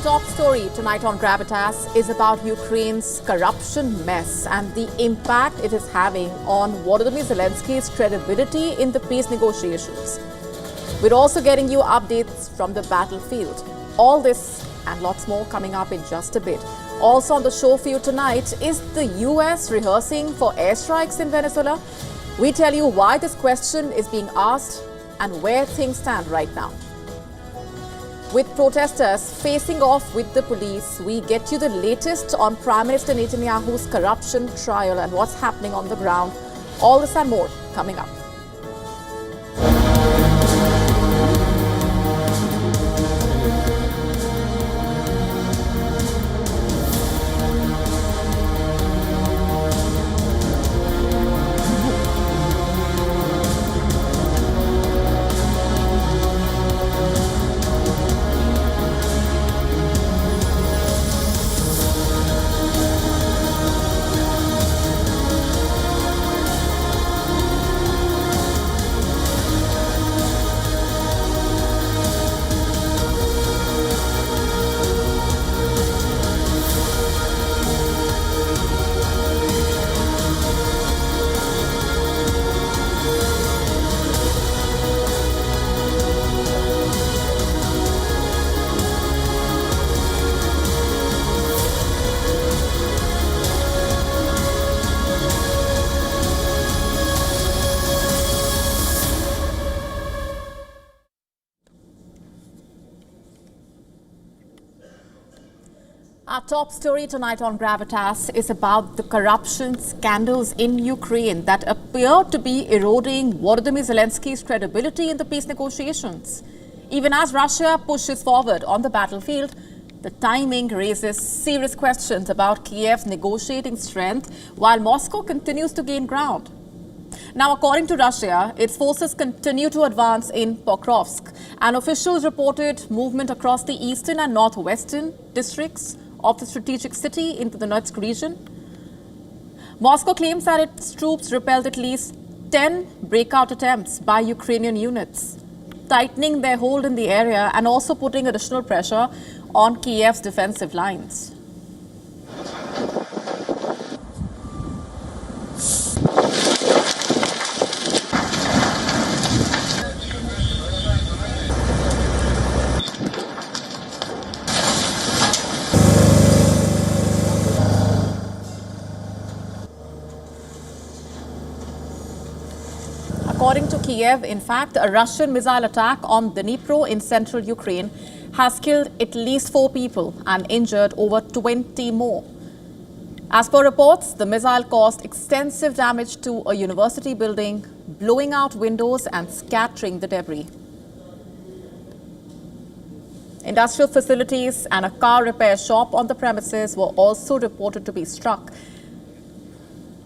Top story tonight on Gravitas is about Ukraine's corruption mess and the impact it is having on Volodymyr Zelensky's credibility in the peace negotiations. We're also getting you updates from the battlefield. All this and lots more coming up in just a bit. Also on the show for you tonight, is the US rehearsing for airstrikes in Venezuela? We tell you why this question is being asked and where things stand right now. With protesters facing off with the police, we get you the latest on Prime Minister Netanyahu's corruption trial and what's happening on the ground. All this and more coming up. Our top story tonight on Gravitas is about the corruption scandals in Ukraine that appear to be eroding Volodymyr Zelensky's credibility in the peace negotiations. Even as Russia pushes forward on the battlefield, the timing raises serious questions about Kiev's negotiating strength while Moscow continues to gain ground. Now, according to Russia, its forces continue to advance in Pokrovsk, and officials reported movement across the eastern and northwestern districts of the strategic city into the Donetsk region. Moscow claims that its troops repelled at least 10 breakout attempts by Ukrainian units, tightening their hold in the area and also putting additional pressure on Kiev's defensive lines. According to Kiev, in fact, a Russian missile attack on Dnipro in central Ukraine has killed at least 4 people and injured over 20 more. As per reports, the missile caused extensive damage to a university building, blowing out windows and scattering the debris. Industrial facilities and a car repair shop on the premises were also reported to be struck.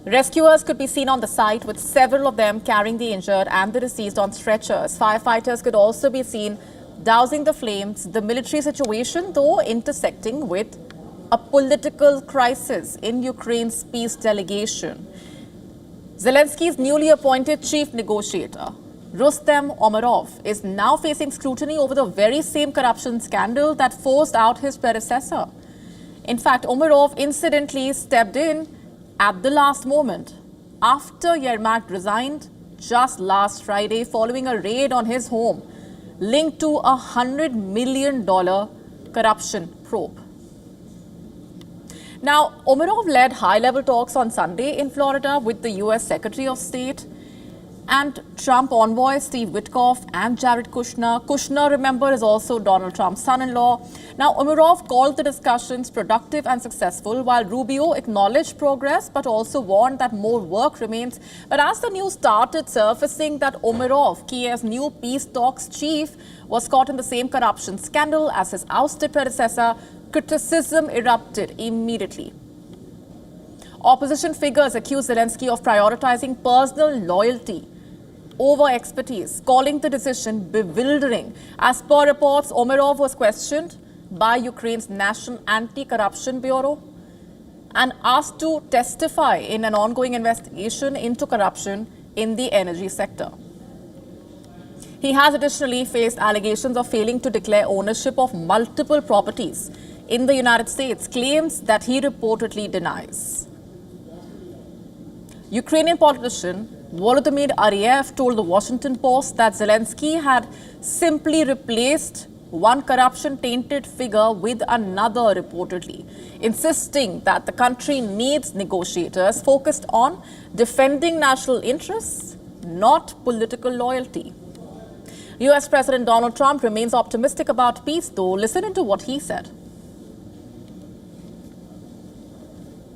Rescuers could be seen on the site, with several of them carrying the injured and the deceased on stretchers. Firefighters could also be seen dousing the flames. The military situation, though, intersecting with a political crisis in Ukraine's peace delegation. Zelensky's newly appointed chief negotiator, Rustem Umerov, is now facing scrutiny over the very same corruption scandal that forced out his predecessor. In fact, Umerov incidentally stepped in at the last moment after Yermak resigned just last Friday following a raid on his home linked to a $100 million corruption probe. Now, Umerov led high-level talks on Sunday in Florida with the US Secretary of State and Trump envoy Steve Witkoff and Jared Kushner. Kushner, remember, is also Donald Trump's son-in-law. Now, Umerov called the discussions productive and successful, while Rubio acknowledged progress but also warned that more work remains. But as the news started surfacing that Umerov, Kiev's new peace talks chief, was caught in the same corruption scandal as his ousted predecessor, criticism erupted immediately. Opposition figures accused Zelensky of prioritizing personal loyalty over expertise, calling the decision bewildering. As per reports, Umerov was questioned by Ukraine's National Anti-Corruption Bureau and asked to testify in an ongoing investigation into corruption in the energy sector. He has additionally faced allegations of failing to declare ownership of multiple properties in the United States, claims that he reportedly denies. Ukrainian politician Volodymyr Zelensky told the Washington Post that Zelensky had simply replaced one corruption-tainted figure with another, reportedly, insisting that the country needs negotiators focused on defending national interests, not political loyalty. US President Donald Trump remains optimistic about peace, though. Listen into what he said.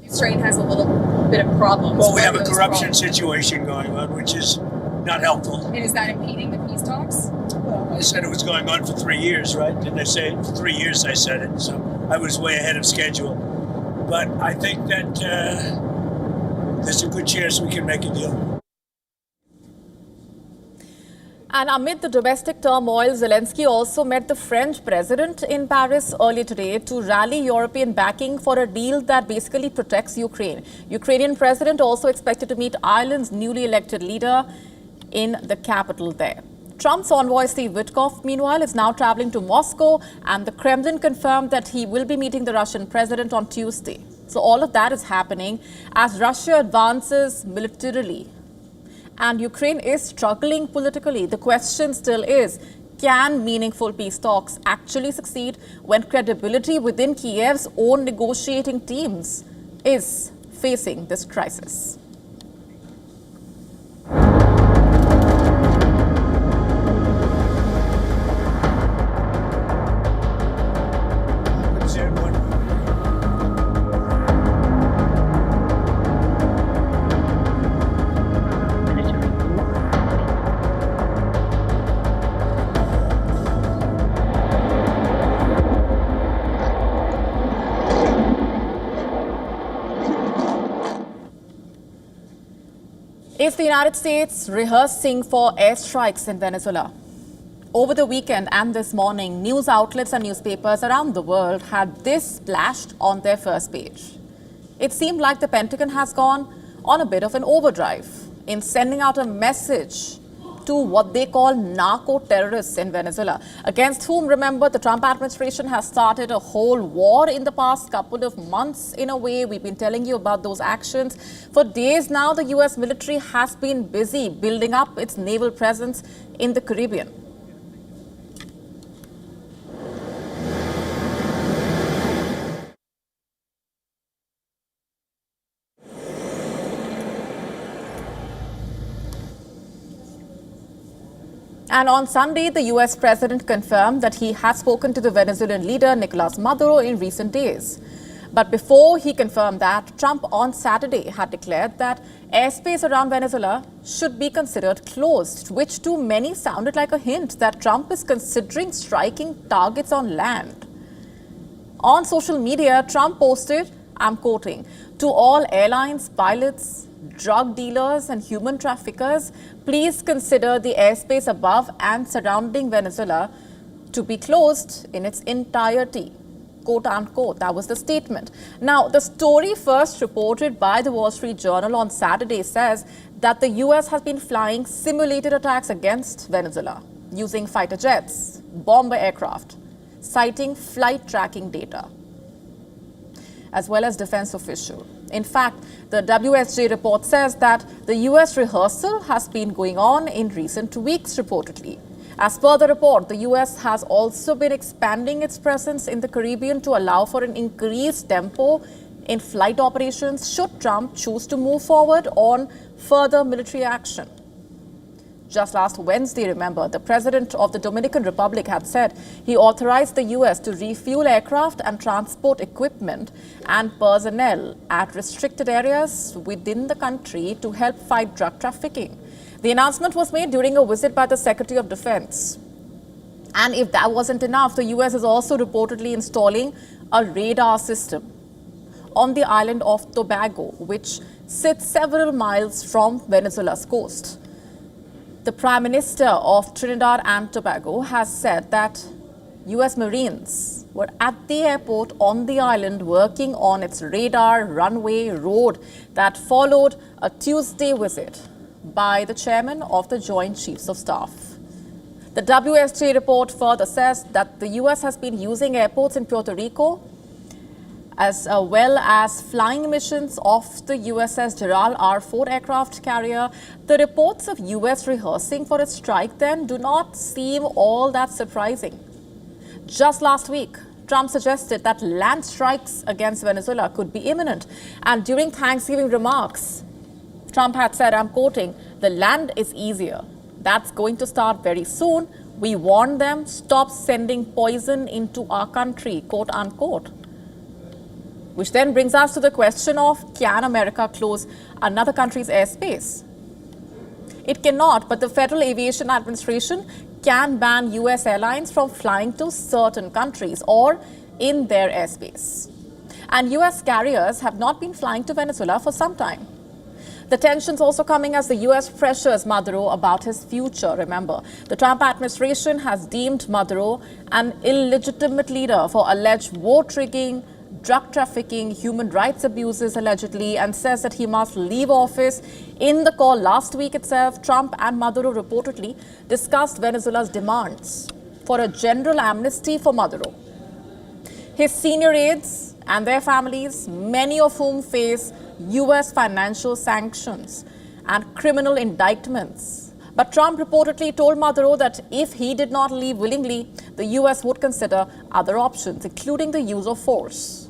Ukraine has a little bit of problems. Well, we have a corruption situation going on, which is not helpful. And is that impeding the peace talks? Well, I said it was going on for 3 years, right? Didn't I say it? For 3 years I said it, so I was way ahead of schedule. But I think that there's a good chance we can make a deal. And amid the domestic turmoil, Zelensky also met the French president in Paris earlier today to rally European backing for a deal that basically protects Ukraine. Ukrainian president also expected to meet Ireland's newly elected leader in the capital there. Trump's envoy Steve Witkoff, meanwhile, is now traveling to Moscow, and the Kremlin confirmed that he will be meeting the Russian president on Tuesday. So all of that is happening as Russia advances militarily. And Ukraine is struggling politically. The question still is, can meaningful peace talks actually succeed when credibility within Kiev's own negotiating teams is facing this crisis? Is the United States rehearsing for airstrikes in Venezuela? Over the weekend and this morning, news outlets and newspapers around the world had this splashed on their first page. It seemed like the Pentagon has gone on a bit of an overdrive in sending out a message to what they call narco-terrorists in Venezuela, against whom, remember, the Trump administration has started a whole war in the past couple of months. In a way, we've been telling you about those actions. For days now, the US military has been busy building up its naval presence in the Caribbean. And on Sunday, the US president confirmed that he has spoken to the Venezuelan leader Nicolas Maduro in recent days. But before he confirmed that, Trump on Saturday had declared that airspace around Venezuela should be considered closed, which to many sounded like a hint that Trump is considering striking targets on land. On social media, Trump posted, I'm quoting, "To all airlines, pilots, drug dealers and human traffickers, please consider the airspace above and surrounding Venezuela to be closed in its entirety." Quote unquote, that was the statement. Now, the story first reported by the Wall Street Journal on Saturday says that the US has been flying simulated attacks against Venezuela using fighter jets, bomber aircraft, citing flight tracking data, as well as defense official. In fact, the WSJ report says that the US rehearsal has been going on in recent weeks, reportedly. As per the report, the US has also been expanding its presence in the Caribbean to allow for an increased tempo in flight operations should Trump choose to move forward on further military action. Just last Wednesday, remember, the president of the Dominican Republic had said he authorized the US to refuel aircraft and transport equipment and personnel at restricted areas within the country to help fight drug trafficking. The announcement was made during a visit by the Secretary of Defense. And if that wasn't enough, the US is also reportedly installing a radar system on the island of Tobago, which sits several miles from Venezuela's coast. The Prime Minister of Trinidad and Tobago has said that US Marines were at the airport on the island working on its radar runway road that followed a Tuesday visit by the chairman of the Joint Chiefs of Staff. The WSJ report further says that the US has been using airports in Puerto Rico as well as flying missions of the USS Gerald R. Ford aircraft carrier. The reports of US rehearsing for its strike then do not seem all that surprising. Just last week, Trump suggested that land strikes against Venezuela could be imminent. And during Thanksgiving remarks, Trump had said, I'm quoting, "The land is easier. That's going to start very soon. We warned them, stop sending poison into our country," quote unquote. Which then brings us to the question of, can America close another country's airspace? It cannot, but the Federal Aviation Administration can ban US airlines from flying to certain countries or in their airspace. And US carriers have not been flying to Venezuela for some time. The tensions also coming as the US pressures Maduro about his future. Remember, the Trump administration has deemed Maduro an illegitimate leader for alleged vote rigging, drug trafficking, human rights abuses allegedly, and says that he must leave office. In the call last week itself, Trump and Maduro reportedly discussed Venezuela's demands for a general amnesty for Maduro. His senior aides and their families, many of whom face US financial sanctions and criminal indictments. But Trump reportedly told Maduro that if he did not leave willingly, the US would consider other options, including the use of force.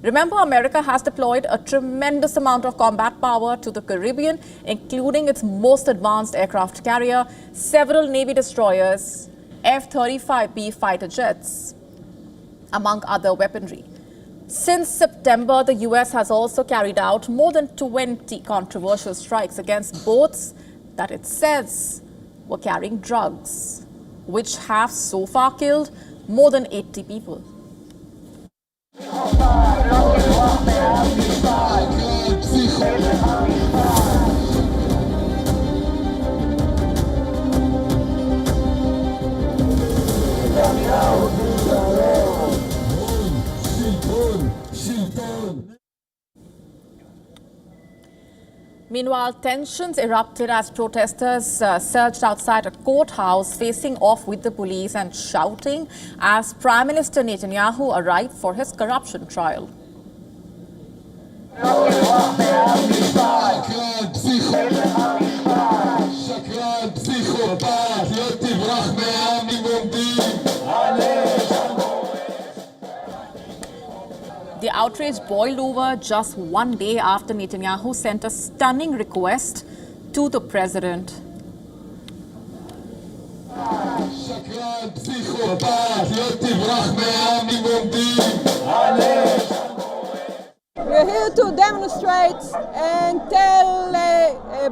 Remember, America has deployed a tremendous amount of combat power to the Caribbean, including its most advanced aircraft carrier, several Navy destroyers, F-35B fighter jets, among other weaponry. Since September, the US has also carried out more than 20 controversial strikes against boats that it says were carrying drugs, which have so far killed more than 80 people. Meanwhile, tensions erupted as protesters surged outside a courthouse, facing off with the police and shouting as Prime Minister Netanyahu arrived for his corruption trial. The outrage boiled over just one day after Netanyahu sent a stunning request to the president. We're here to demonstrate and tell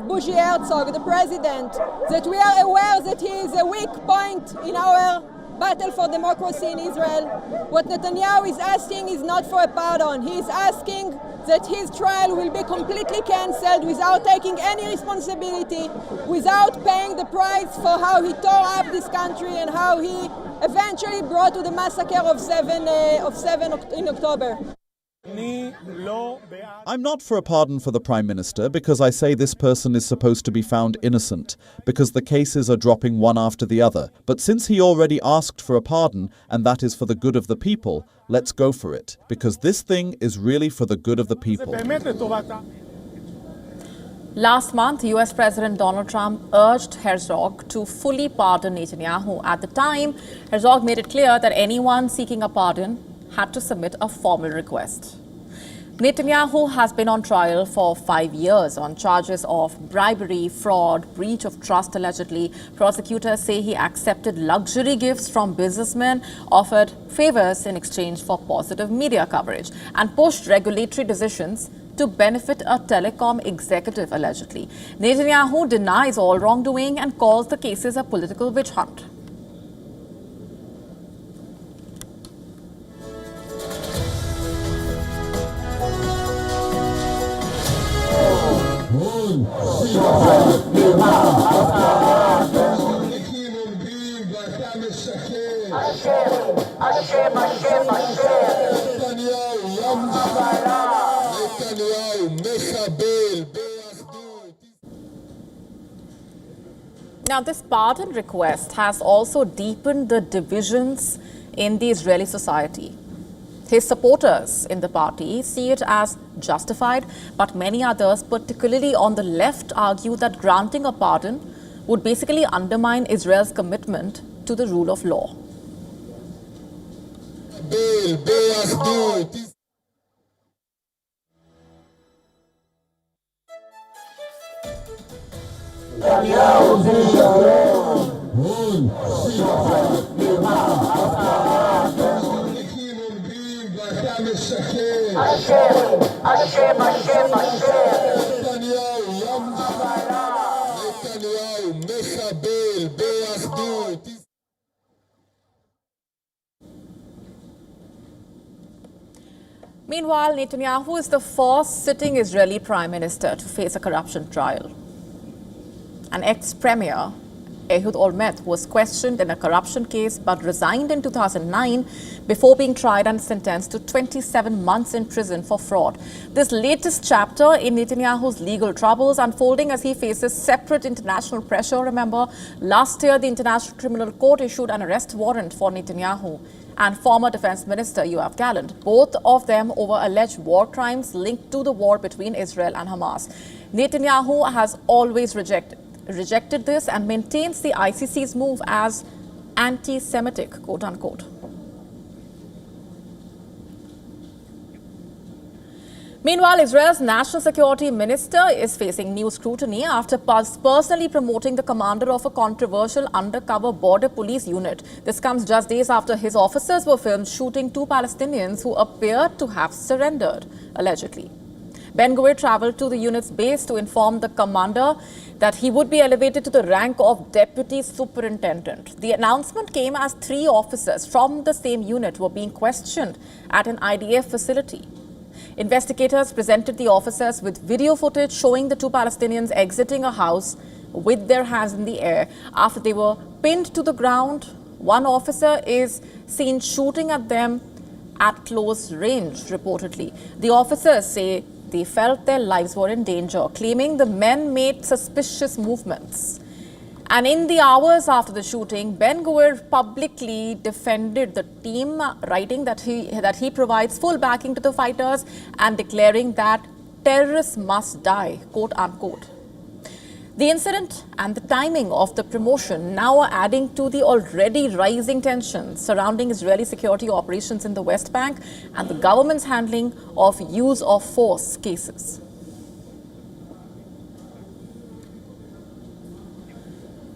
Bougie Herzog, the president, that we are aware that he is a weak point in our battle for democracy in Israel. What Netanyahu is asking is not for a pardon. He is asking that his trial will be completely cancelled without taking any responsibility, without paying the price for how he tore up this country and how he eventually brought to the massacre of 7 in October. I'm not for a pardon for the Prime Minister because I say this person is supposed to be found innocent, because the cases are dropping one after the other. But since he already asked for a pardon, and that is for the good of the people, let's go for it, because this thing is really for the good of the people. Last month, US President Donald Trump urged Herzog to fully pardon Netanyahu. At the time, Herzog made it clear that anyone seeking a pardon had to submit a formal request. Netanyahu has been on trial for 5 years on charges of bribery, fraud, breach of trust allegedly. Prosecutors say he accepted luxury gifts from businessmen, offered favors in exchange for positive media coverage, and pushed regulatory decisions to benefit a telecom executive allegedly. Netanyahu denies all wrongdoing and calls the cases a political witch hunt. Now, this pardon request has also deepened the divisions in the Israeli society. His supporters in the party see it as justified, but many others, particularly on the left, argue that granting a pardon would basically undermine Israel's commitment to the rule of law. Meanwhile, Netanyahu is the first sitting Israeli prime minister to face a corruption trial. An ex-premier, Ehud Olmert, was questioned in a corruption case but resigned in 2009 before being tried and sentenced to 27 months in prison for fraud. This latest chapter in Netanyahu's legal troubles unfolding as he faces separate international pressure. Remember, last year the International Criminal Court issued an arrest warrant for Netanyahu and former Defense Minister Yoav Gallant, both of them over alleged war crimes linked to the war between Israel and Hamas. Netanyahu has always rejected this and maintains the ICC's move as anti-Semitic, quote-unquote. Meanwhile, Israel's national security minister is facing new scrutiny after personally promoting the commander of a controversial undercover border police unit. This comes just days after his officers were filmed shooting two Palestinians who appeared to have surrendered, allegedly. Ben-Gvir traveled to the unit's base to inform the commander that he would be elevated to the rank of deputy superintendent. The announcement came as 3 officers from the same unit were being questioned at an IDF facility. Investigators presented the officers with video footage showing the 2 Palestinians exiting a house with their hands in the air after they were pinned to the ground. One officer is seen shooting at them at close range, reportedly. The officers say they felt their lives were in danger, claiming the men made suspicious movements. And in the hours after the shooting, Ben-Gvir publicly defended the team, writing that he provides full backing to the fighters and declaring that terrorists must die, quote unquote. The incident and the timing of the promotion now are adding to the already rising tensions surrounding Israeli security operations in the West Bank and the government's handling of use of force cases.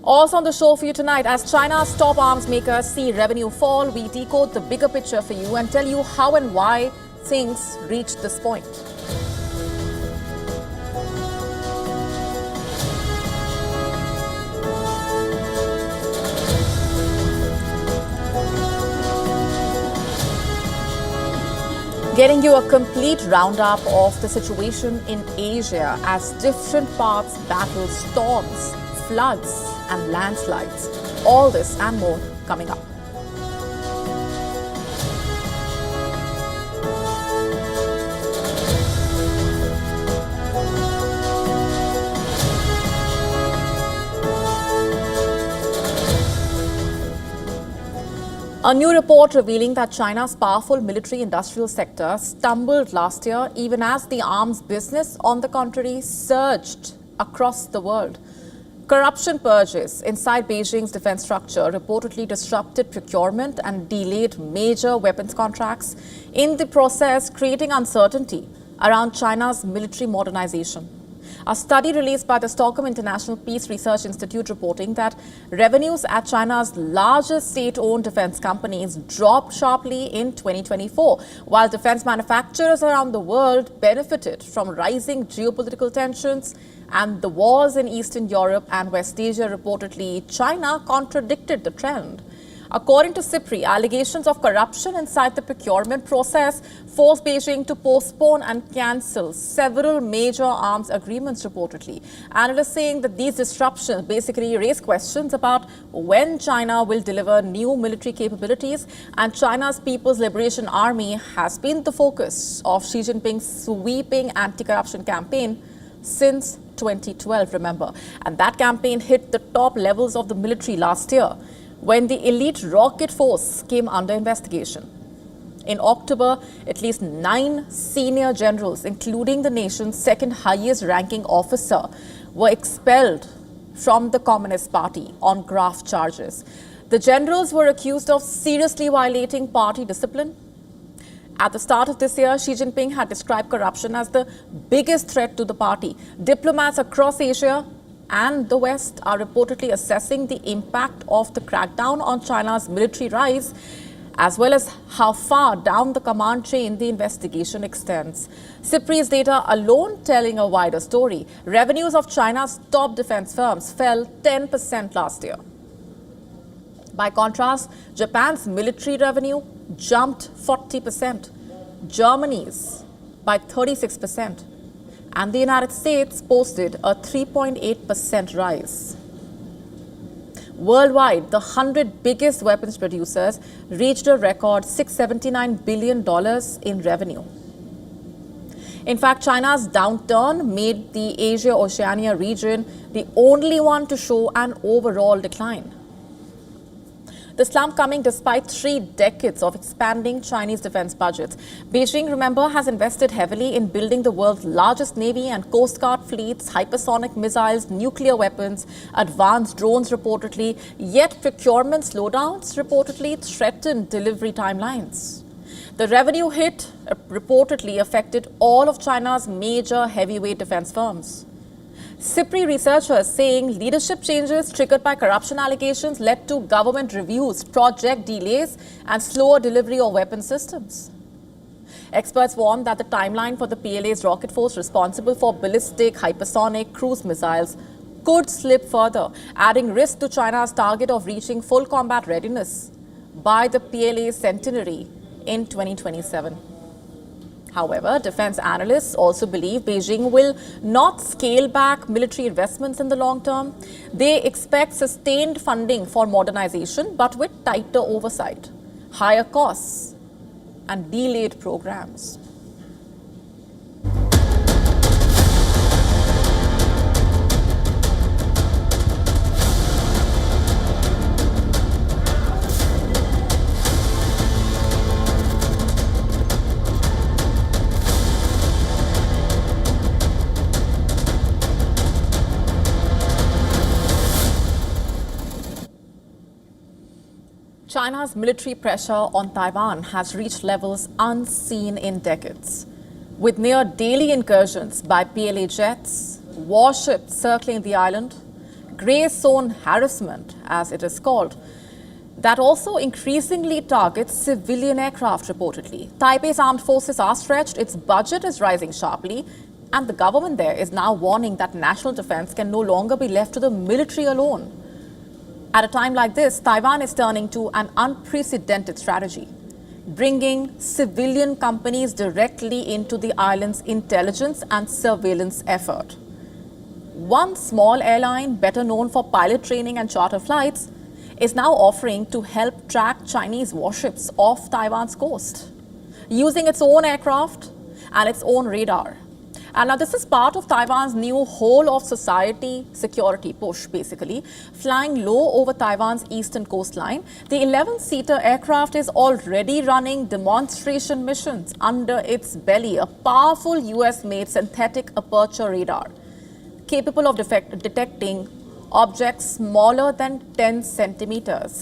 Also on the show for you tonight, as China's top arms makers see revenue fall, we decode the bigger picture for you and tell you how and why things reached this point. Getting you a complete roundup of the situation in Asia as different parts battle storms, floods and landslides. All this and more coming up. A new report revealing that China's powerful military-industrial sector stumbled last year, even as the arms business, on the contrary, surged across the world. Corruption purges inside Beijing's defense structure reportedly disrupted procurement and delayed major weapons contracts, in the process creating uncertainty around China's military modernization. A study released by the Stockholm International Peace Research Institute reporting that revenues at China's largest state-owned defense companies dropped sharply in 2024, while defense manufacturers around the world benefited from rising geopolitical tensions and the wars in Eastern Europe and West Asia. Reportedly, China contradicted the trend. According to SIPRI, allegations of corruption inside the procurement process forced Beijing to postpone and cancel several major arms agreements, reportedly. Analysts saying that these disruptions basically raise questions about when China will deliver new military capabilities, and China's People's Liberation Army has been the focus of Xi Jinping's sweeping anti-corruption campaign since 2012, remember. And that campaign hit the top levels of the military last year when the elite rocket force came under investigation. In October, at least 9 senior generals, including the nation's second highest ranking officer, were expelled from the Communist Party on graft charges. The generals were accused of seriously violating party discipline. At the start of this year, Xi Jinping had described corruption as the biggest threat to the party. Diplomats across Asia and the West are reportedly assessing the impact of the crackdown on China's military rise, as well as how far down the command chain the investigation extends. CIPRI's data alone telling a wider story. Revenues of China's top defense firms fell 10% last year. By contrast, Japan's military revenue jumped 40%, Germany's by 36%, and the United States posted a 3.8% rise. Worldwide, the 100 biggest weapons producers reached a record $679 billion in revenue. In fact, China's downturn made the Asia-Oceania region the only one to show an overall decline. The slump coming despite 3 decades of expanding Chinese defense budgets. Beijing, remember, has invested heavily in building the world's largest navy and coast guard fleets, hypersonic missiles, nuclear weapons, advanced drones reportedly, yet procurement slowdowns reportedly threaten delivery timelines. The revenue hit reportedly affected all of China's major heavyweight defense firms. CIPRI researchers saying leadership changes triggered by corruption allegations led to government reviews, project delays, and slower delivery of weapon systems. Experts warn that the timeline for the PLA's rocket force responsible for ballistic, hypersonic, cruise missiles could slip further, adding risk to China's target of reaching full combat readiness by the PLA's centenary in 2027. However, defense analysts also believe Beijing will not scale back military investments in the long term. They expect sustained funding for modernization, but with tighter oversight, higher costs, and delayed programs. China's military pressure on Taiwan has reached levels unseen in decades, with near daily incursions by PLA jets, warships circling the island, grey zone harassment, as it is called, that also increasingly targets civilian aircraft reportedly. Taipei's armed forces are stretched, its budget is rising sharply, and the government there is now warning that national defense can no longer be left to the military alone. At a time like this, Taiwan is turning to an unprecedented strategy, bringing civilian companies directly into the island's intelligence and surveillance effort. One small airline, better known for pilot training and charter flights, is now offering to help track Chinese warships off Taiwan's coast, using its own aircraft and its own radar. And now this is part of Taiwan's new whole-of-society security push, basically, flying low over Taiwan's eastern coastline. The 11-seater aircraft is already running demonstration missions under its belly, a powerful US-made synthetic aperture radar, capable of detecting objects smaller than 10 centimeters,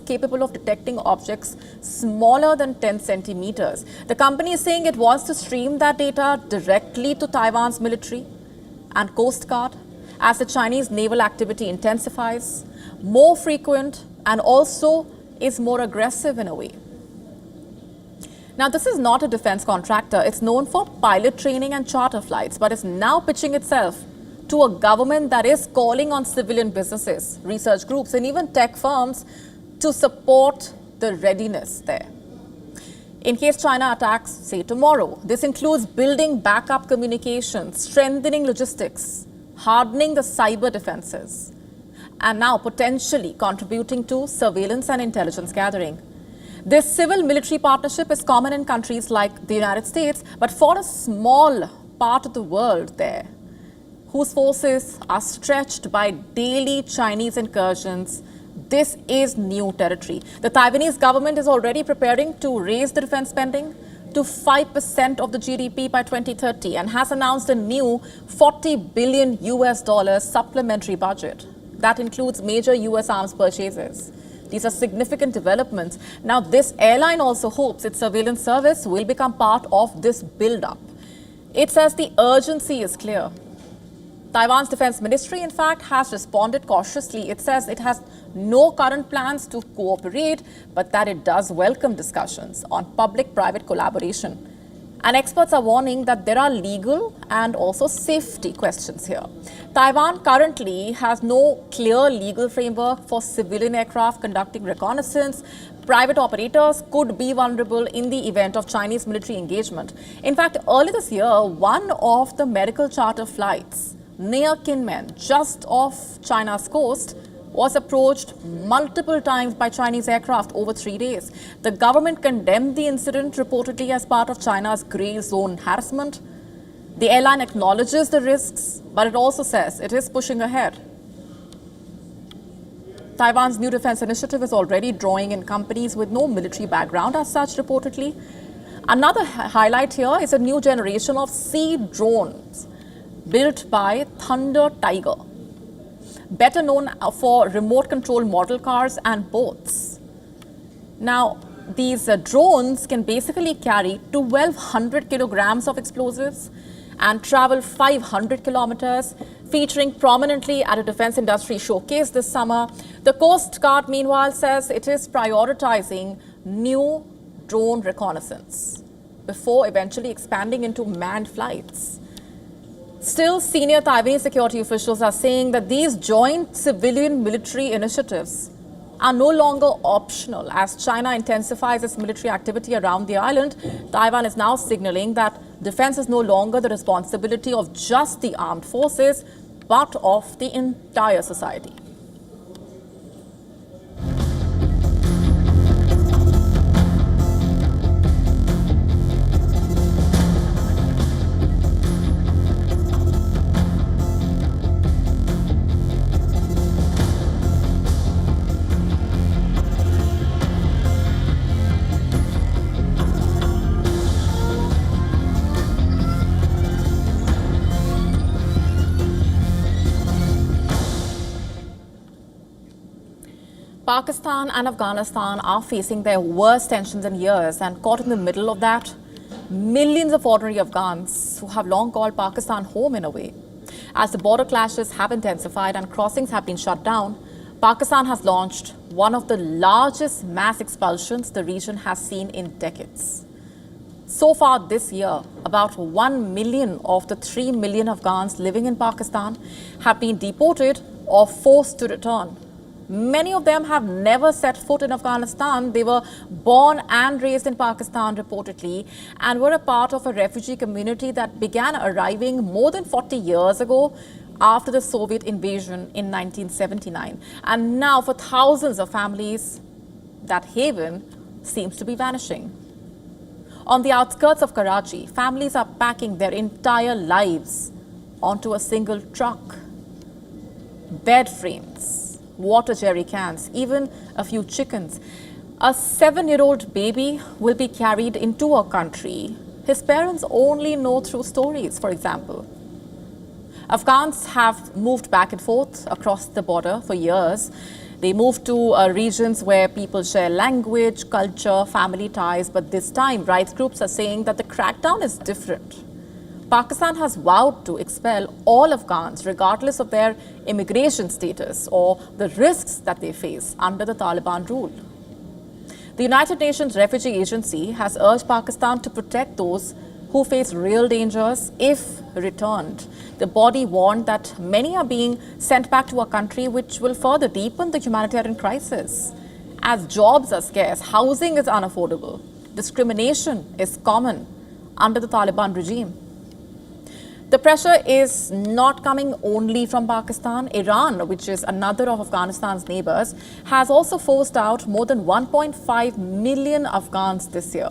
The company is saying it wants to stream that data directly to Taiwan's military and Coast Guard as the Chinese naval activity intensifies, more frequent, and also is more aggressive in a way. Now, this is not a defense contractor. It's known for pilot training and charter flights, but it's now pitching itself to a government that is calling on civilian businesses, research groups, and even tech firms to support the readiness there. In case China attacks, say, tomorrow, this includes building backup communications, strengthening logistics, hardening the cyber defenses, and now potentially contributing to surveillance and intelligence gathering. This civil-military partnership is common in countries like the United States, but for a small part of the world there, whose forces are stretched by daily Chinese incursions. This is new territory. The Taiwanese government is already preparing to raise the defense spending to 5% of the GDP by 2030 and has announced a new $40 billion supplementary budget. That includes major US arms purchases. These are significant developments. Now, this airline also hopes its surveillance service will become part of this build-up. It says the urgency is clear. Taiwan's defense ministry, in fact, has responded cautiously. It says it has no current plans to cooperate, but that it does welcome discussions on public-private collaboration. And experts are warning that there are legal and also safety questions here. Taiwan currently has no clear legal framework for civilian aircraft conducting reconnaissance. Private operators could be vulnerable in the event of Chinese military engagement. In fact, early this year, one of the medical charter flights near Kinmen, just off China's coast, was approached multiple times by Chinese aircraft over 3 days. The government condemned the incident reportedly as part of China's grey zone harassment. The airline acknowledges the risks, but it also says it is pushing ahead. Taiwan's new defense initiative is already drawing in companies with no military background as such, reportedly. Another highlight here is a new generation of sea drones built by Thunder Tiger, better known for remote control model cars and boats. Now, these drones can basically carry 1,200 kilograms of explosives and travel 500 kilometers, featuring prominently at a defense industry showcase this summer. The Coast Guard, meanwhile, says it is prioritizing new drone reconnaissance before eventually expanding into manned flights. Still, senior Taiwanese security officials are saying that these joint civilian-military initiatives are no longer optional. As China intensifies its military activity around the island, Taiwan is now signaling that defense is no longer the responsibility of just the armed forces, but of the entire society. Pakistan and Afghanistan are facing their worst tensions in years, and caught in the middle of that, millions of ordinary Afghans who have long called Pakistan home in a way. As the border clashes have intensified and crossings have been shut down, Pakistan has launched one of the largest mass expulsions the region has seen in decades. So far this year, about 1 million of the 3 million Afghans living in Pakistan have been deported or forced to return. Many of them have never set foot in Afghanistan. They were born and raised in Pakistan, reportedly, and were a part of a refugee community that began arriving more than 40 years ago after the Soviet invasion in 1979. And now, for thousands of families, that haven seems to be vanishing. On the outskirts of Karachi, families are packing their entire lives onto a single truck. Bed frames, water jerry cans, even a few chickens. A 7-year-old baby will be carried into a country his parents only know through stories, for example. Afghans have moved back and forth across the border for years. They moved to regions where people share language, culture, family ties, but this time rights groups are saying that the crackdown is different. Pakistan has vowed to expel all Afghans regardless of their immigration status or the risks that they face under the Taliban rule. The United Nations Refugee Agency has urged Pakistan to protect those who face real dangers if returned. The body warned that many are being sent back to a country which will further deepen the humanitarian crisis. As jobs are scarce, housing is unaffordable, discrimination is common under the Taliban regime. The pressure is not coming only from Pakistan. Iran, which is another of Afghanistan's neighbors, has also forced out more than 1.5 million Afghans this year.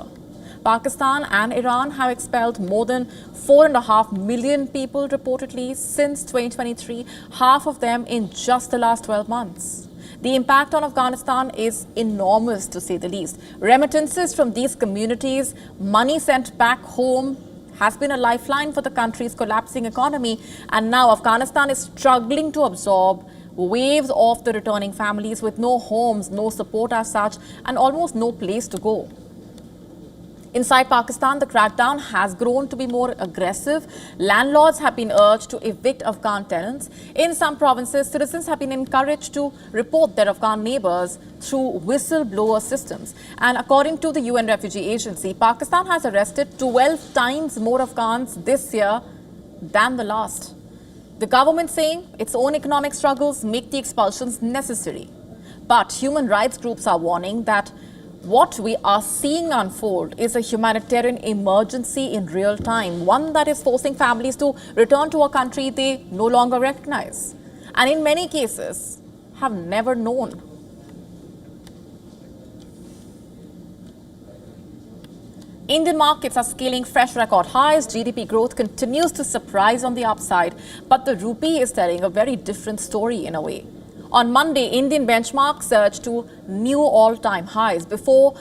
Pakistan and Iran have expelled more than 4.5 million people reportedly since 2023, half of them in just the last 12 months. The impact on Afghanistan is enormous, to say the least. Remittances from these communities, money sent back home, has been a lifeline for the country's collapsing economy, and now Afghanistan is struggling to absorb waves of the returning families with no homes, no support as such, and almost no place to go. Inside Pakistan, the crackdown has grown to be more aggressive. Landlords have been urged to evict Afghan tenants. In some provinces, citizens have been encouraged to report their Afghan neighbors through whistleblower systems. And according to the UN Refugee Agency, Pakistan has arrested 12 times more Afghans this year than the last. The government saying its own economic struggles make the expulsions necessary. But human rights groups are warning that what we are seeing unfold is a humanitarian emergency in real time, one that is forcing families to return to a country they no longer recognize, and in many cases have never known. Indian markets are scaling fresh record highs. GDP growth continues to surprise on the upside, but the rupee is telling a very different story in a way. On Monday, Indian benchmark surged to new all-time highs. Before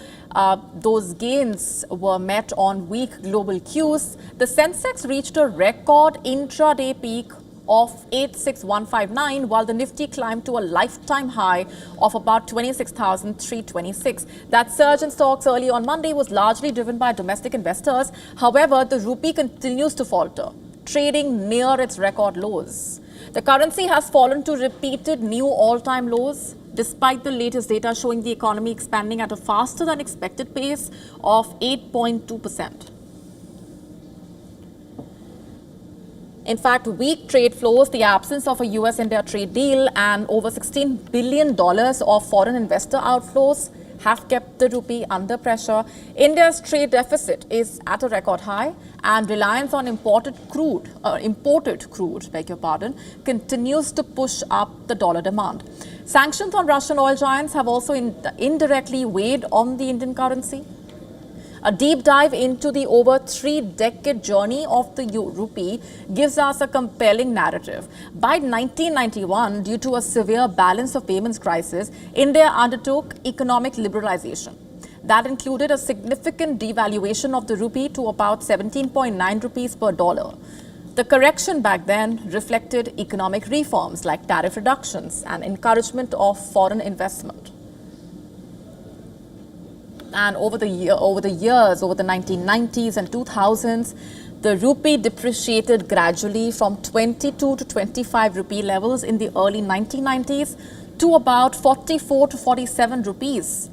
those gains were met on weak global cues, the Sensex reached a record intraday peak of 86,159, while the Nifty climbed to a lifetime high of about 26,326. That surge in stocks early on Monday was largely driven by domestic investors. However, the rupee continues to falter, trading near its record lows. The currency has fallen to repeated new all-time lows, despite the latest data showing the economy expanding at a faster than expected pace of 8.2%. In fact, weak trade flows, the absence of a US-India trade deal, and over $16 billion of foreign investor outflows have kept the rupee under pressure. India's trade deficit is at a record high, and reliance on imported crude, continues to push up the dollar demand. Sanctions on Russian oil giants have also indirectly weighed on the Indian currency. A deep dive into the over 3-decade journey of the rupee gives us a compelling narrative. By 1991, due to a severe balance of payments crisis, India undertook economic liberalization. That included a significant devaluation of the rupee to about 17.9 rupees per dollar. The correction back then reflected economic reforms like tariff reductions and encouragement of foreign investment. And over the 1990s and 2000s, the rupee depreciated gradually from 22 to 25 rupee levels in the early 1990s to about 44 to 47 rupees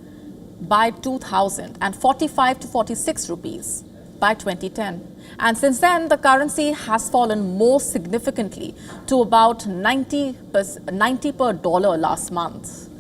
by 2000 and 45 to 46 rupees by 2010. And since then, the currency has fallen more significantly to about 90 per dollar last month.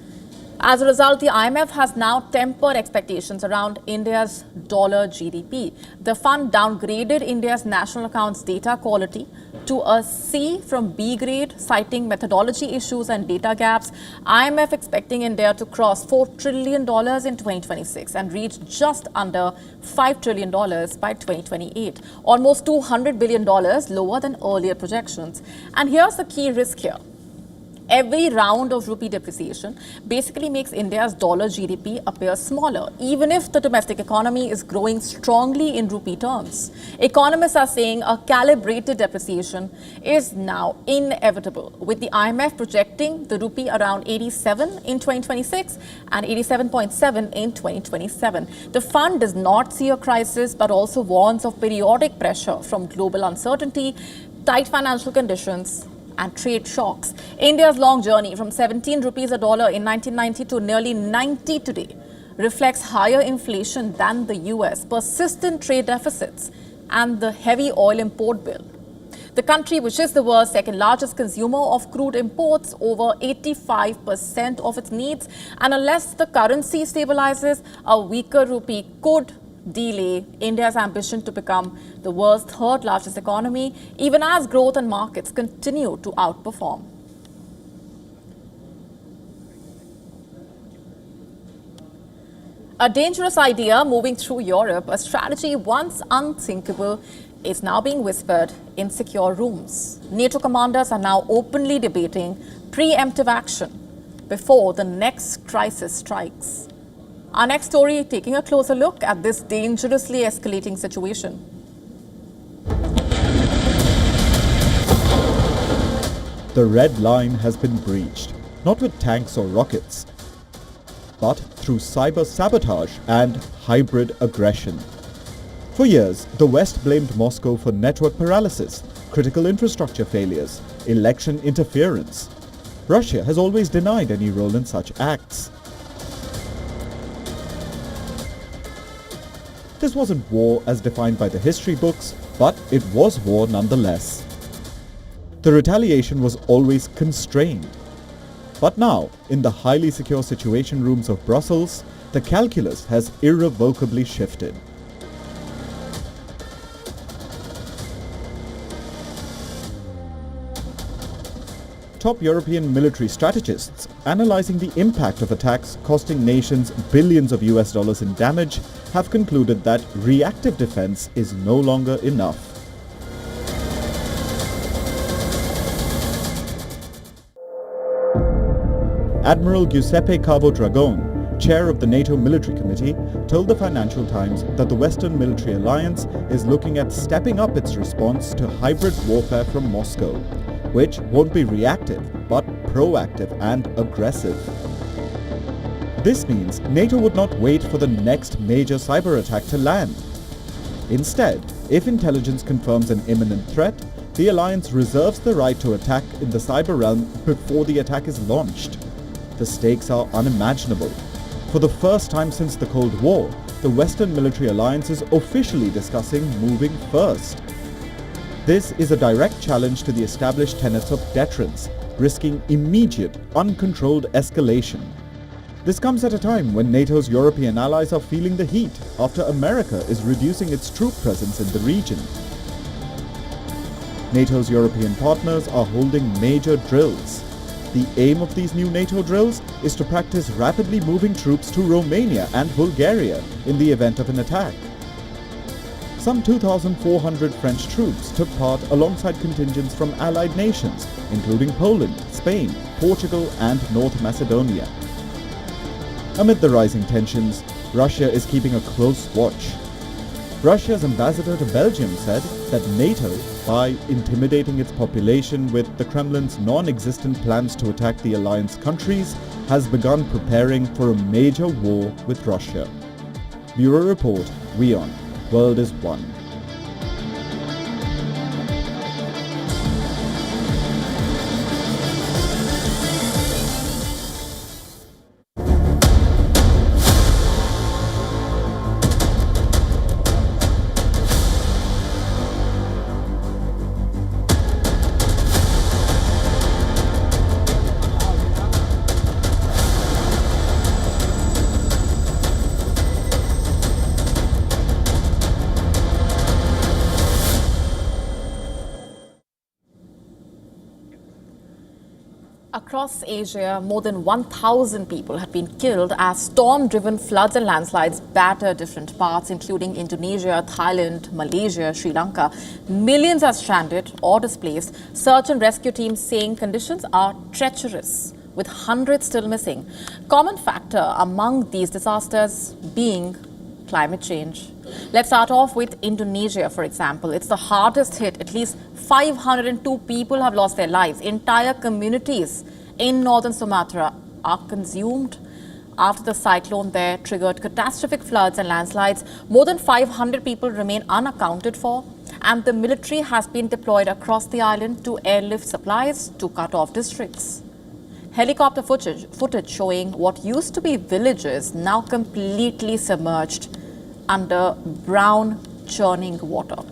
As a result, the IMF has now tempered expectations around India's dollar GDP. The fund downgraded India's national accounts data quality to a C from B grade, citing methodology issues and data gaps. IMF expecting India to cross $4 trillion in 2026 and reach just under $5 trillion by 2028, almost $200 billion lower than earlier projections. And here's the key risk here. Every round of rupee depreciation basically makes India's dollar GDP appear smaller, even if the domestic economy is growing strongly in rupee terms. Economists are saying a calibrated depreciation is now inevitable, with the IMF projecting the rupee around 87 in 2026 and 87.7 in 2027. The fund does not see a crisis, but also warns of periodic pressure from global uncertainty, tight financial conditions, and trade shocks. India's long journey from 17 rupees a dollar in 1990 to nearly 90 today reflects higher inflation than the US, persistent trade deficits, and the heavy oil import bill. The country, which is the world's second largest consumer of crude imports, over 85% of its needs, and unless the currency stabilizes, a weaker rupee could delay India's ambition to become the world's third largest economy, even as growth and markets continue to outperform. A dangerous idea moving through Europe, a strategy once unthinkable, is now being whispered in secure rooms. NATO commanders are now openly debating preemptive action before the next crisis strikes. Our next story taking a closer look at this dangerously escalating situation. The red line has been breached, not with tanks or rockets, but through cyber sabotage and hybrid aggression. For years, the West blamed Moscow for network paralysis, critical infrastructure failures, election interference. Russia has always denied any role in such acts. This wasn't war as defined by the history books, but it was war nonetheless. The retaliation was always constrained. But now, in the highly secure situation rooms of Brussels, the calculus has irrevocably shifted. Top European military strategists analyzing the impact of attacks costing nations billions of US dollars in damage have concluded that reactive defense is no longer enough. Admiral Giuseppe Cabo Dragone, chair of the NATO Military Committee, told the Financial Times that the Western military alliance is looking at stepping up its response to hybrid warfare from Moscow, which won't be reactive but proactive and aggressive. This means NATO would not wait for the next major cyber attack to land. Instead, if intelligence confirms an imminent threat, the alliance reserves the right to attack in the cyber realm before the attack is launched. The stakes are unimaginable. For the first time since the Cold War, the Western military alliance is officially discussing moving first. This is a direct challenge to the established tenets of deterrence, risking immediate, uncontrolled escalation. This comes at a time when NATO's European allies are feeling the heat after America is reducing its troop presence in the region. NATO's European partners are holding major drills. The aim of these new NATO drills is to practice rapidly moving troops to Romania and Bulgaria in the event of an attack. Some 2,400 French troops took part alongside contingents from allied nations, including Poland, Spain, Portugal and North Macedonia. Amid the rising tensions, Russia is keeping a close watch. Russia's ambassador to Belgium said that NATO, by intimidating its population with the Kremlin's non-existent plans to attack the alliance countries, has begun preparing for a major war with Russia. Bureau Report, WION. World is One. Across Asia, more than 1,000 people have been killed as storm-driven floods and landslides batter different parts, including Indonesia, Thailand, Malaysia, Sri Lanka. Millions are stranded or displaced. Search and rescue teams saying conditions are treacherous, with hundreds still missing. Common factor among these disasters being climate change. Let's start off with Indonesia, for example. It's the hardest hit. At least 502 people have lost their lives. Entire communities in northern Sumatra are consumed after the cyclone there triggered catastrophic floods and landslides. More than 500 people remain unaccounted for, and the military has been deployed across the island to airlift supplies to cut off districts. Helicopter footage showing what used to be villages now completely submerged under brown churning water.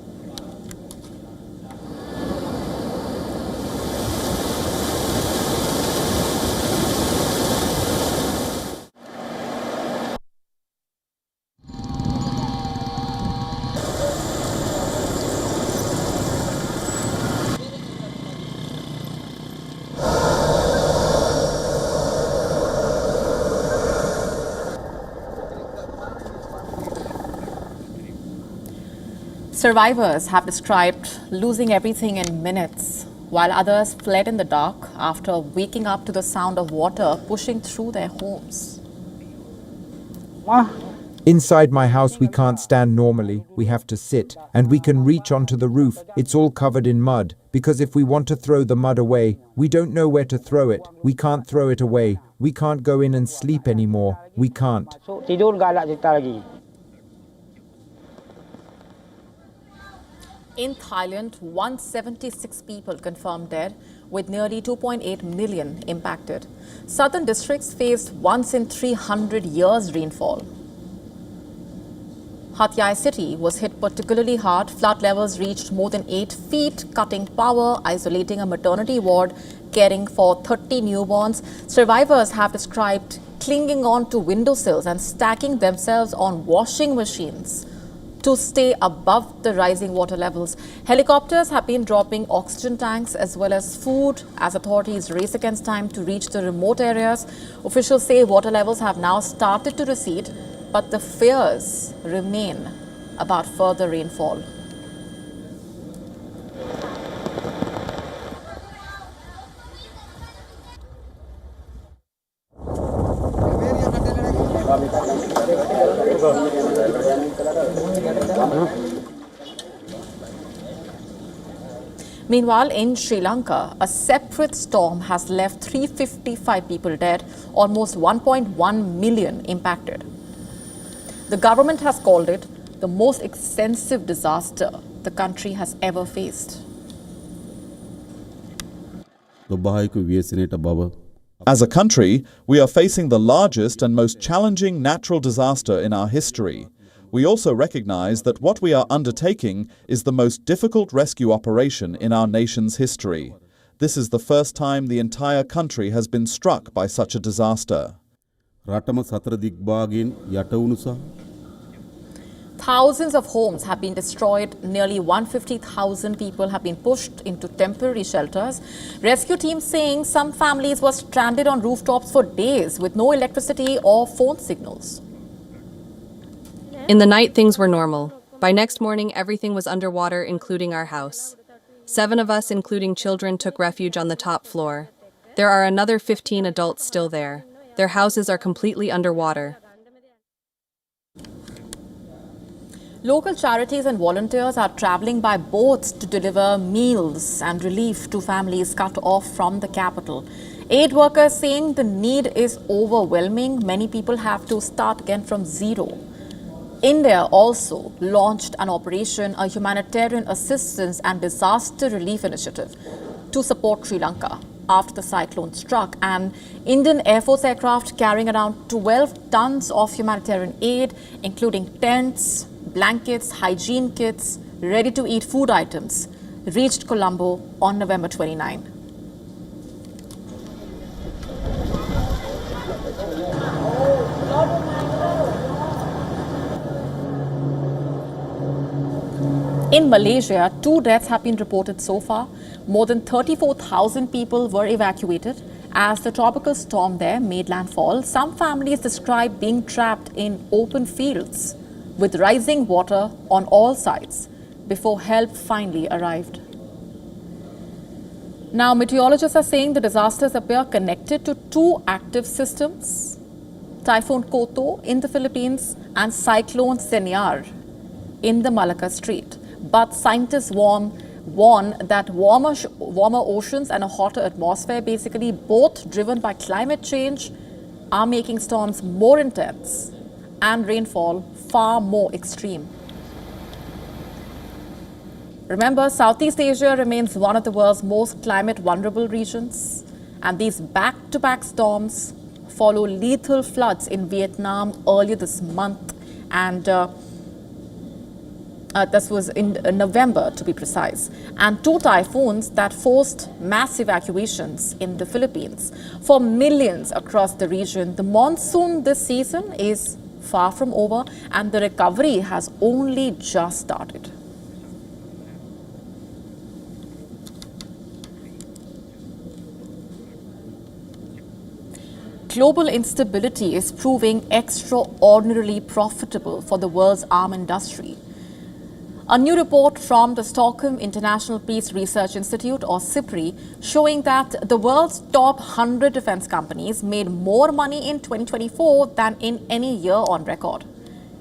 Survivors have described losing everything in minutes, while others fled in the dark after waking up to the sound of water pushing through their homes. Inside my house, we can't stand normally. We have to sit, and we can reach onto the roof. It's all covered in mud, because if we want to throw the mud away, we don't know where to throw it. We can't throw it away. We can't go in and sleep anymore. We can't. In Thailand, 176 people confirmed dead, with nearly 2.8 million impacted. Southern districts faced once in 300 years rainfall. Hat Yai city was hit particularly hard. Flood levels reached more than 8 feet, cutting power, isolating a maternity ward, caring for 30 newborns. Survivors have described clinging on to windowsills and stacking themselves on washing machines to stay above the rising water levels. Helicopters have been dropping oxygen tanks as well as food as authorities race against time to reach the remote areas. Officials say water levels have now started to recede, but the fears remain about further rainfall. Meanwhile, in Sri Lanka, a separate storm has left 355 people dead, almost 1.1 million impacted. The government has called it the most extensive disaster the country has ever faced. As a country, we are facing the largest and most challenging natural disaster in our history. We also recognize that what we are undertaking is the most difficult rescue operation in our nation's history. This is the first time the entire country has been struck by such a disaster. Thousands of homes have been destroyed. Nearly 150,000 people have been pushed into temporary shelters. Rescue teams saying some families were stranded on rooftops for days with no electricity or phone signals. In the night, things were normal. By next morning, everything was underwater, including our house. 7 of us, including children, took refuge on the top floor. There are another 15 adults still there. Their houses are completely underwater. Local charities and volunteers are traveling by boats to deliver meals and relief to families cut off from the capital. Aid workers saying the need is overwhelming. Many people have to start again from zero. India also launched an operation, a humanitarian assistance and disaster relief initiative to support Sri Lanka after the cyclone struck. An Indian Air Force aircraft carrying around 12 tons of humanitarian aid, including tents, blankets, hygiene kits, ready-to-eat food items, reached Colombo on November 29. In Malaysia, 2 deaths have been reported so far. More than 34,000 people were evacuated as the tropical storm there made landfall. Some families describe being trapped in open fields with rising water on all sides before help finally arrived. Now, meteorologists are saying the disasters appear connected to 2 active systems, Typhoon Koto in the Philippines and Cyclone Senyar in the Malacca Strait. But scientists warn that warmer oceans and a hotter atmosphere, basically both driven by climate change, are making storms more intense and rainfall far more extreme. Remember, Southeast Asia remains one of the world's most climate vulnerable regions, and these back-to-back storms follow lethal floods in Vietnam earlier this month, and this was in November to be precise, and 2 typhoons that forced mass evacuations in the Philippines. For millions across the region, the monsoon this season is far from over, and the recovery has only just started. Global instability is proving extraordinarily profitable for the world's arms industry. A new report from the Stockholm International Peace Research Institute, or SIPRI, showing that the world's top 100 defense companies made more money in 2024 than in any year on record.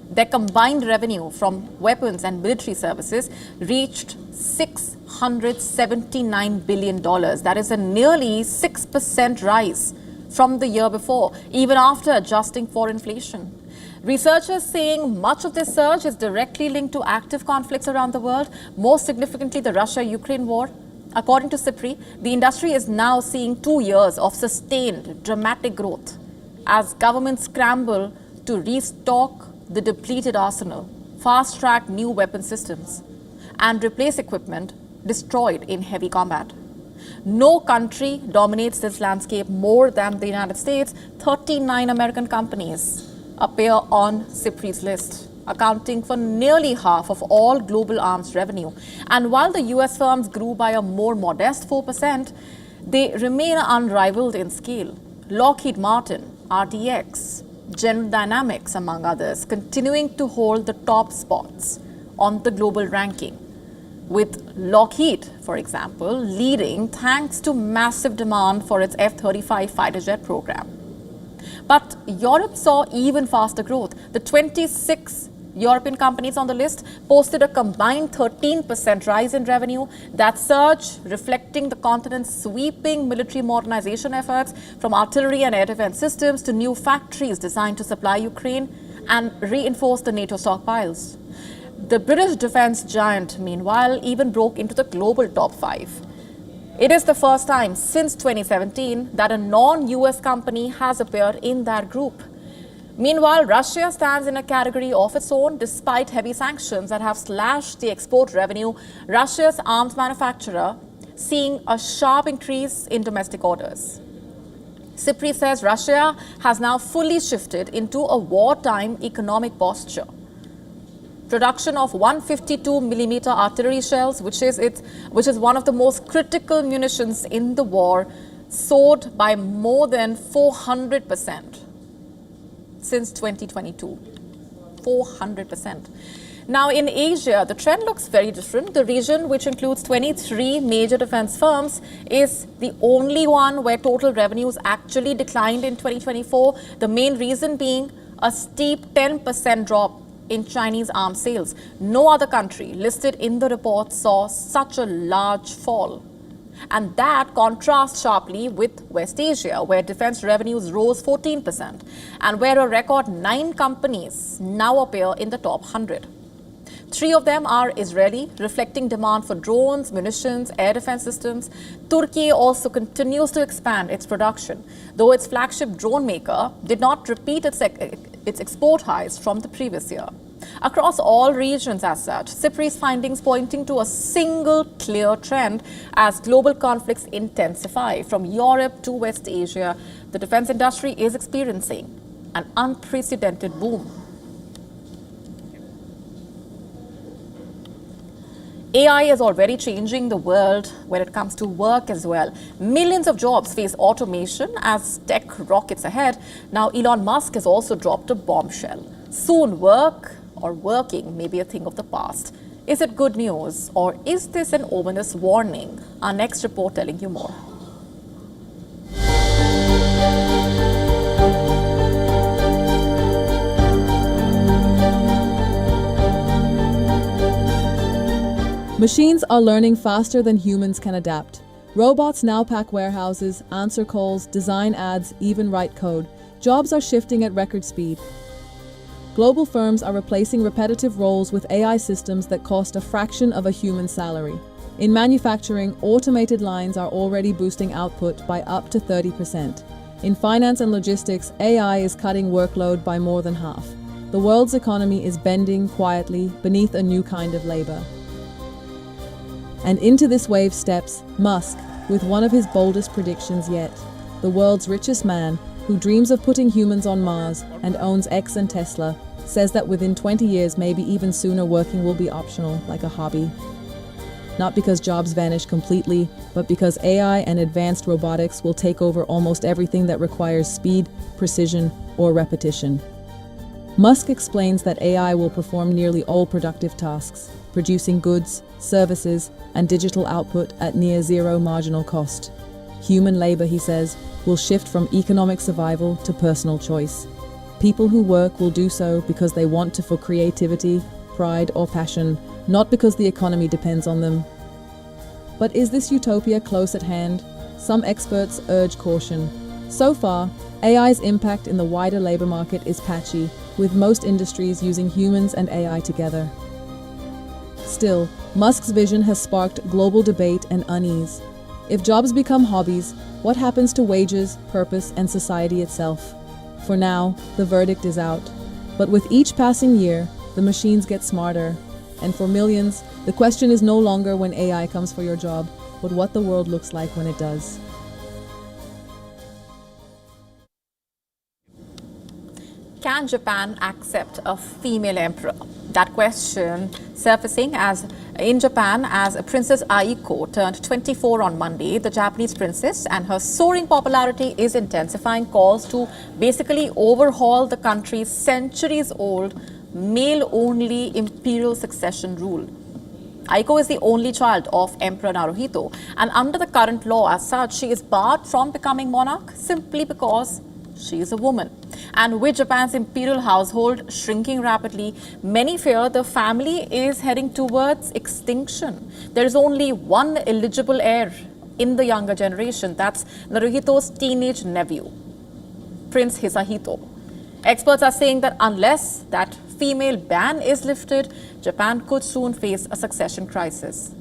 Their combined revenue from weapons and military services reached $679 billion. That is a nearly 6% rise from the year before, even after adjusting for inflation. Researchers saying much of this surge is directly linked to active conflicts around the world, most significantly the Russia-Ukraine war. According to SIPRI, the industry is now seeing 2 years of sustained, dramatic growth as governments scramble to restock the depleted arsenal, fast-track new weapon systems, and replace equipment destroyed in heavy combat. No country dominates this landscape more than the United States. 39 American companies appear on SIPRI's list, accounting for nearly half of all global arms revenue. And while the US firms grew by a more modest 4%, they remain unrivaled in scale. Lockheed Martin, RTX, General Dynamics, among others, continuing to hold the top spots on the global ranking, with Lockheed, for example, leading thanks to massive demand for its F-35 fighter jet program. But Europe saw even faster growth. The 26 European companies on the list posted a combined 13% rise in revenue. That surge reflecting the continent's sweeping military modernization efforts, from artillery and air defense systems to new factories designed to supply Ukraine and reinforce the NATO stockpiles. The British defense giant, meanwhile, even broke into the global top 5. It is the first time since 2017 that a non-US company has appeared in that group. Meanwhile, Russia stands in a category of its own despite heavy sanctions that have slashed the export revenue. Russia's arms manufacturer seeing a sharp increase in domestic orders. SIPRI says Russia has now fully shifted into a wartime economic posture. Production of 152mm artillery shells, which is one of the most critical munitions in the war, soared by more than 400% since 2022. 400%. Now in Asia, the trend looks very different. The region, which includes 23 major defense firms, is the only one where total revenues actually declined in 2024. The main reason being a steep 10% drop in Chinese arms sales. No other country listed in the report saw such a large fall. And that contrasts sharply with West Asia, where defense revenues rose 14%, and where a record 9 companies now appear in the top 100. 3 of them are Israeli, reflecting demand for drones, munitions, air defense systems. Turkey also continues to expand its production, though its flagship drone maker did not repeat its export highs from the previous year. Across all regions as such, SIPRI's findings pointing to a single clear trend as global conflicts intensify. From Europe to West Asia, the defense industry is experiencing an unprecedented boom. AI is already changing the world when it comes to work as well. Millions of jobs face automation as tech rockets ahead. Now Elon Musk has also dropped a bombshell. Soon working may be a thing of the past. Is it good news, or is this an ominous warning? Our next report telling you more. Machines are learning faster than humans can adapt. Robots now pack warehouses, answer calls, design ads, even write code. Jobs are shifting at record speed. Global firms are replacing repetitive roles with AI systems that cost a fraction of a human salary. In manufacturing, automated lines are already boosting output by up to 30%. In finance and logistics, AI is cutting workload by more than half. The world's economy is bending quietly beneath a new kind of labor. And into this wave steps Musk, with one of his boldest predictions yet. The world's richest man, who dreams of putting humans on Mars and owns X and Tesla, says that within 20 years, maybe even sooner, working will be optional, like a hobby. Not because jobs vanish completely, but because AI and advanced robotics will take over almost everything that requires speed, precision, or repetition. Musk explains that AI will perform nearly all productive tasks, producing goods, services, and digital output at near zero marginal cost. Human labor, he says, will shift from economic survival to personal choice. People who work will do so because they want to for creativity, pride, or passion, not because the economy depends on them. But is this utopia close at hand? Some experts urge caution. So far, AI's impact in the wider labor market is patchy, with most industries using humans and AI together. Still, Musk's vision has sparked global debate and unease. If jobs become hobbies, what happens to wages, purpose, and society itself? For now, the verdict is out. But with each passing year, the machines get smarter. And for millions, the question is no longer when AI comes for your job, but what the world looks like when it does. Can Japan accept a female emperor? That question surfacing in Japan as Princess Aiko turned 24 on Monday. The Japanese princess and her soaring popularity is intensifying calls to basically overhaul the country's centuries-old male-only imperial succession rule. Aiko is the only child of Emperor Naruhito, and under the current law as such, she is barred from becoming monarch simply because she is a woman. And with Japan's imperial household shrinking rapidly, many fear the family is heading towards extinction. There is only one eligible heir in the younger generation. That's Naruhito's teenage nephew, Prince Hisahito. Experts are saying that unless that female ban is lifted, Japan could soon face a succession crisis.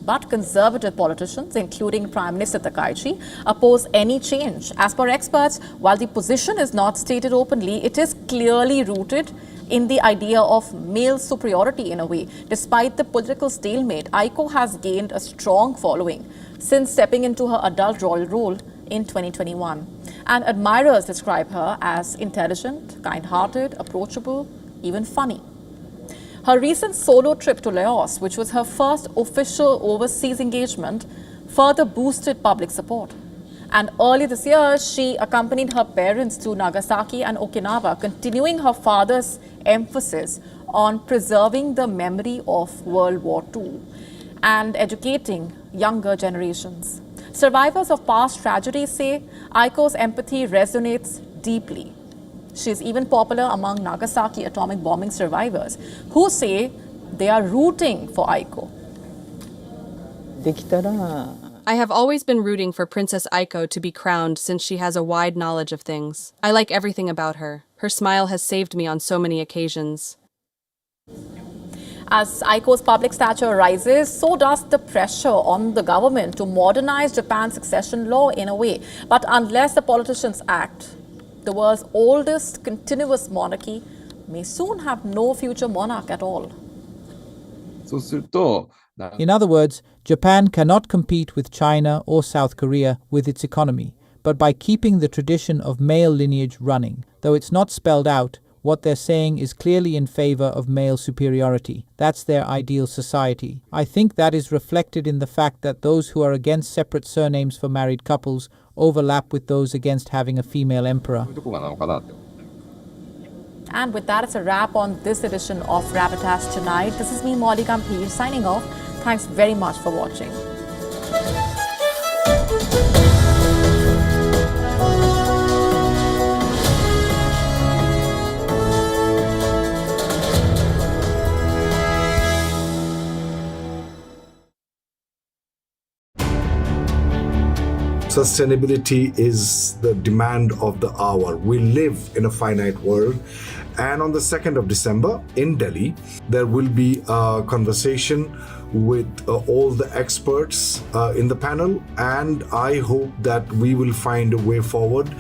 But conservative politicians, including Prime Minister Takaichi, oppose any change. As per experts, while the position is not stated openly, it is clearly rooted in the idea of male superiority in a way. Despite the political stalemate, Aiko has gained a strong following since stepping into her adult royal role in 2021. And admirers describe her as intelligent, kind-hearted, approachable, even funny. Her recent solo trip to Laos, which was her first official overseas engagement, further boosted public support. And early this year, she accompanied her parents to Nagasaki and Okinawa, continuing her father's emphasis on preserving the memory of World War II and educating younger generations. Survivors of past tragedies say Aiko's empathy resonates deeply. She is even popular among Nagasaki atomic bombing survivors who say they are rooting for Aiko. I have always been rooting for Princess Aiko to be crowned since she has a wide knowledge of things. I like everything about her. Her smile has saved me on so many occasions. As Aiko's public stature rises, so does the pressure on the government to modernize Japan's succession law in a way. But unless the politicians act, the world's oldest continuous monarchy may soon have no future monarch at all. In other words, Japan cannot compete with China or South Korea with its economy, but by keeping the tradition of male lineage running. Though it's not spelled out, what they're saying is clearly in favor of male superiority. That's their ideal society. I think that is reflected in the fact that those who are against separate surnames for married couples overlap with those against having a female emperor. And with that, it's a wrap on this edition of Gravitas Tonight. This is me, Molly Gambhir, signing off. Thanks very much for watching. Sustainability is the demand of the hour. We live in a finite world. And on the 2nd of December in Delhi, there will be a conversation with all the experts in the panel. And I hope that we will find a way forward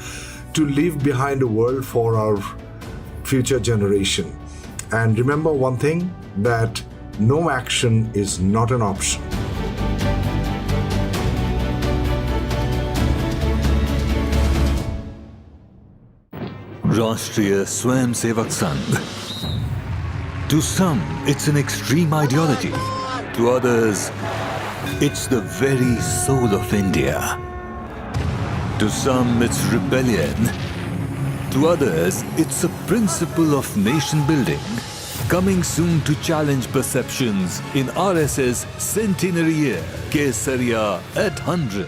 to leave behind a world for our future generation. And remember one thing, that no action is not an option. Rashtriya Swayamsevak Sangh. To some, it's an extreme ideology. To others, it's the very soul of India. To some, it's rebellion. To others, it's a principle of nation building. Coming soon to challenge perceptions in RSS Centenary Year, Kesariya at 100.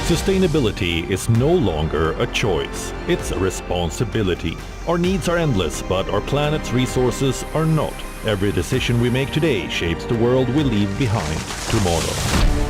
Sustainability is no longer a choice, it's a responsibility. Our needs are endless, but our planet's resources are not. Every decision we make today shapes the world we leave behind tomorrow.